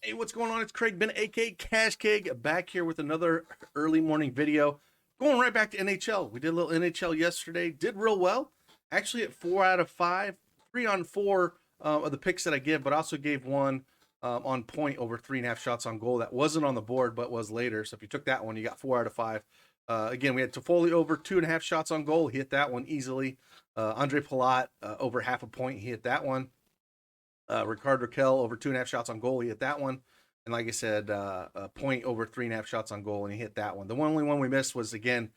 Hey, what's going on? It's Craig Ben, aka Cash Cake, back here with another early morning video. Going right back to NHL. We did a little NHL yesterday. Did real well. Actually, at 4 out of 5, 3 on 4 of the picks that I give, but also gave one on point over 3.5 shots on goal. That wasn't on the board, but was later. So if you took that one, you got 4 out of 5. Again, we had Toffoli over 2.5 shots on goal. He hit that one easily. Andre Palat over half a point. He hit that one. Rickard Raquel over 2.5 shots on goal. He hit that one. And like I said, a point over 3.5 shots on goal, and he hit that one. The only one we missed was, again,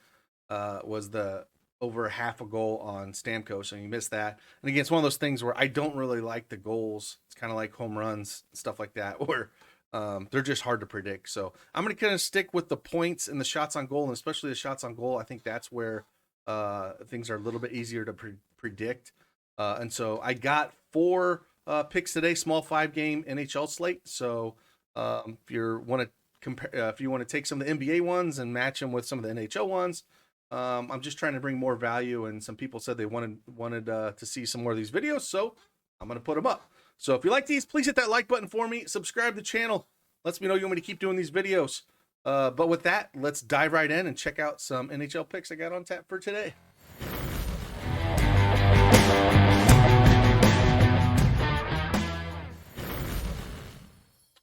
was the over half a goal on Stamkos, so he missed that. And again, it's one of those things where I don't really like the goals. It's kind of like home runs, stuff like that, where they're just hard to predict. So I'm going to kind of stick with the points and the shots on goal, and especially the shots on goal. I think that's where things are a little bit easier to predict. And so I got 4 picks today, small 5-game NHL slate. So if you want to compare, if you want to take some of the NBA ones and match them with some of the NHL ones, I'm just trying to bring more value. And some people said they wanted to see some more of these videos, so I'm going to put them up. So if you like these, please hit that like button for me. Subscribe to the channel. Lets me know you want me to keep doing these videos. But with that, let's dive right in and check out some NHL picks I got on tap for today.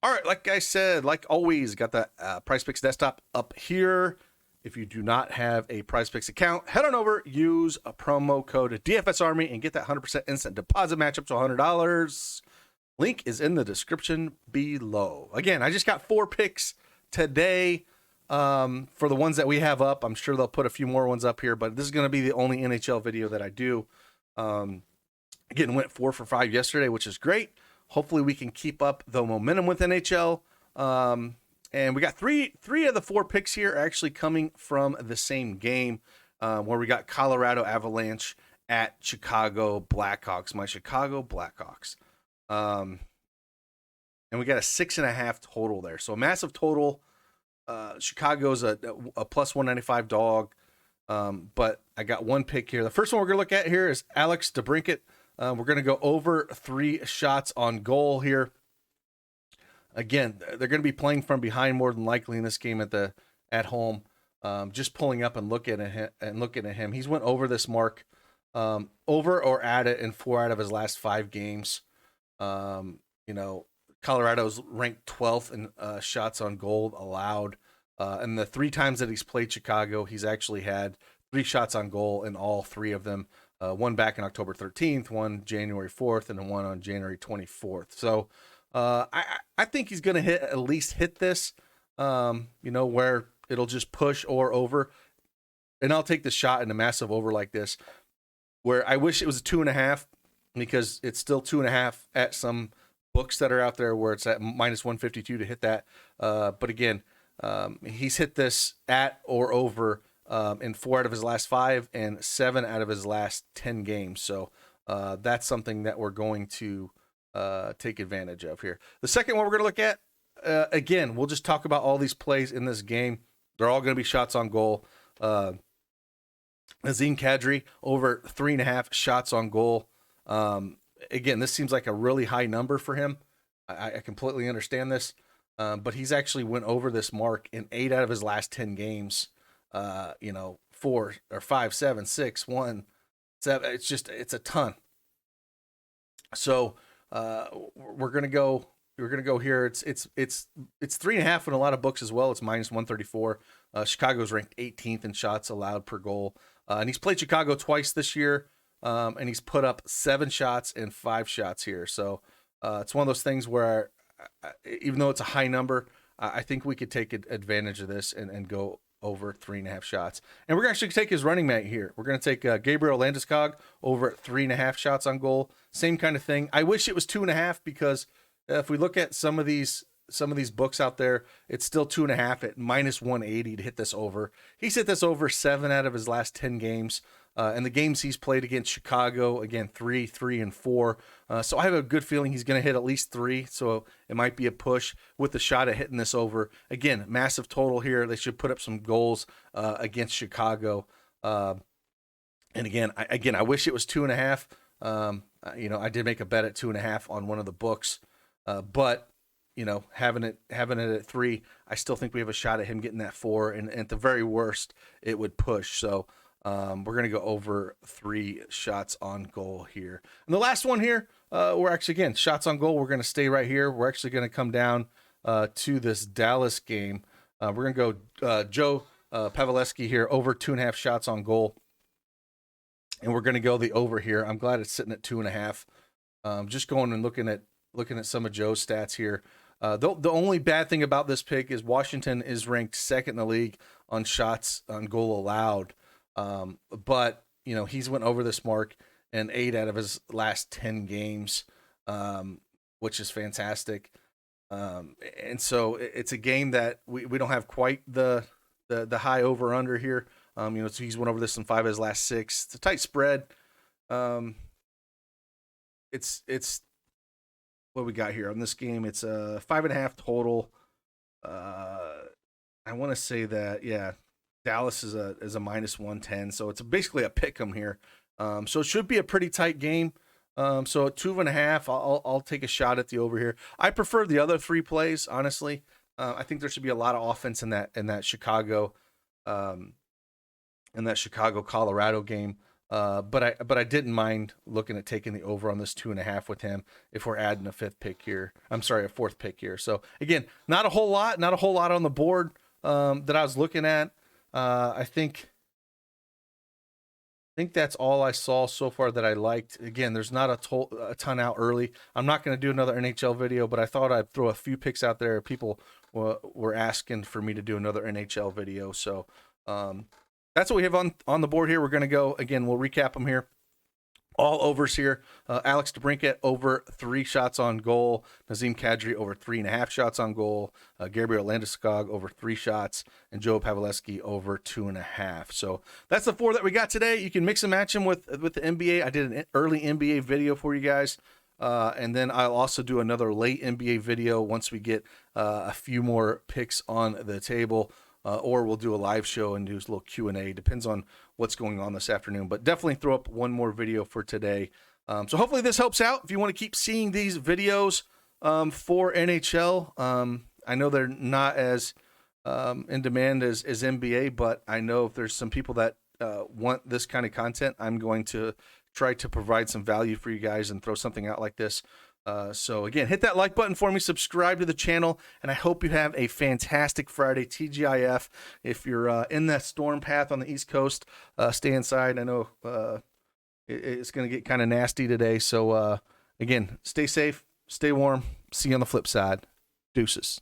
All right, like I said, like always, got the Prizepicks desktop up here. If you do not have a Prizepicks account, head on over, use a promo code DFSArmy, and get that 100% instant deposit match up to $100. Link is in the description below. Again, I just got 4 picks today for the ones that we have up. I'm sure they'll put a few more ones up here, but this is going to be the only NHL video that I do. Again, went 4 for 5 yesterday, which is great. Hopefully we can keep up the momentum with NHL. And we got three of the 4 picks here are actually coming from the same game, where we got Colorado Avalanche at Chicago Blackhawks, my Chicago Blackhawks. And we got a 6.5 total there. So a massive total. Chicago's a plus 195 dog. But I got one pick here. The first one we're going to look at here is Alex DeBrincat. We're going to go over 3 shots on goal here. Again, they're going to be playing from behind more than likely in this game at home. Just pulling up and looking at him, he's went over this mark, over or at it in 4 out of his last 5 games. Colorado's ranked 12th in shots on goal allowed, and the 3 times that he's played Chicago, he's actually had 3 shots on goal in all 3 of them. One back on October 13th, one January 4th, and then one on January 24th. So I think he's going to at least hit this, where it'll just push or over. And I'll take the shot in a massive over like this, where I wish it was a 2.5, because it's still 2.5 at some books that are out there where it's at minus 152 to hit that. But again, he's hit this at or over in 4 out of his last 5 and 7 out of his last 10 games. So that's something that we're going to take advantage of here. The second one we're going to look at, again, we'll just talk about all these plays in this game. They're all going to be shots on goal. Nazem Kadri over 3.5 shots on goal. Again, this seems like a really high number for him. I completely understand this, but he's actually went over this mark in 8 out of his last 10 games. 4 or 5, 7, 6, 1, 7. It's a ton. So we're gonna go here. It's 3.5 in a lot of books as well. It's minus 134. Chicago's ranked 18th in shots allowed per goal, and he's played Chicago twice this year, and he's put up 7 shots and 5 shots here. So it's one of those things where, even though it's a high number, I think we could take advantage of this and go over 3.5 shots. And we're going to actually take his running mate here. We're going to take Gabriel Landeskog over 3.5 shots on goal. Same kind of thing. I wish it was 2.5, because if we look at some of these books out there, it's still 2.5 at minus 180 to hit this over. He's hit this over 7 out of his last 10 games. And the games he's played against Chicago, again, 3, 3, and 4. So I have a good feeling he's going to hit at least 3. So it might be a push with the shot at hitting this over. Again, massive total here. They should put up some goals against Chicago. And again, I wish it was 2.5. I did make a bet at 2.5 on one of the books, but having it at 3, I still think we have a shot at him getting that 4, and at the very worst, it would push. So we're gonna go over 3 shots on goal here. And the last one here, we're actually, again, shots on goal. We're gonna stay right here. We're actually gonna come down to this Dallas game. We're gonna go Joe Pavelski here, over 2.5 shots on goal, and we're gonna go the over here. I'm glad it's sitting at 2.5. Just going and looking at some of Joe's stats here. The only bad thing about this pick is Washington is ranked second in the league on shots on goal allowed. But he's went over this mark in 8 out of his last 10 games, which is fantastic. And so it's a game that we don't have quite the high over under here. So he's went over this in 5 of his last 6. It's a tight spread. It's what we got here on this game. It's a 5.5 total. I want to say that, yeah, Dallas is a -110, so it's basically a pick 'em here. So it should be a pretty tight game. So at 2.5, I'll take a shot at the over here. I prefer the other 3 plays, honestly. I think there should be a lot of offense in that Chicago Colorado game. But I didn't mind looking at taking the over on this 2.5 with him if we're adding a 4th pick here. So again, not a whole lot on the board that I was looking at. I think that's all I saw so far that I liked. Again, there's not a ton out early. I'm not going to do another NHL video, but I thought I'd throw a few picks out there. People were asking for me to do another NHL video, so that's what we have on the board here. We're going to go, again, we'll recap them here. All overs here. Alex DeBrincat over 3 shots on goal. Nazem Kadri over 3.5 shots on goal. Gabriel Landeskog over 3 shots. And Joe Pavelski over 2.5. So that's the 4 that we got today. You can mix and match them with the NBA. I did an early NBA video for you guys. And then I'll also do another late NBA video once we get a few more picks on the table. Or we'll do a live show and do a little Q&A. Depends on what's going on this afternoon. But definitely throw up one more video for today. So hopefully this helps out. If you want to keep seeing these videos for NHL, I know they're not as in demand as NBA, but I know if there's some people that want this kind of content, I'm going to try to provide some value for you guys and throw something out like this. So again, hit that like button for me, subscribe to the channel, and I hope you have a fantastic Friday. TGIF. If you're in that storm path on the East Coast, stay inside. I know it's going to get kind of nasty today. So again, stay safe, stay warm. See you on the flip side. Deuces.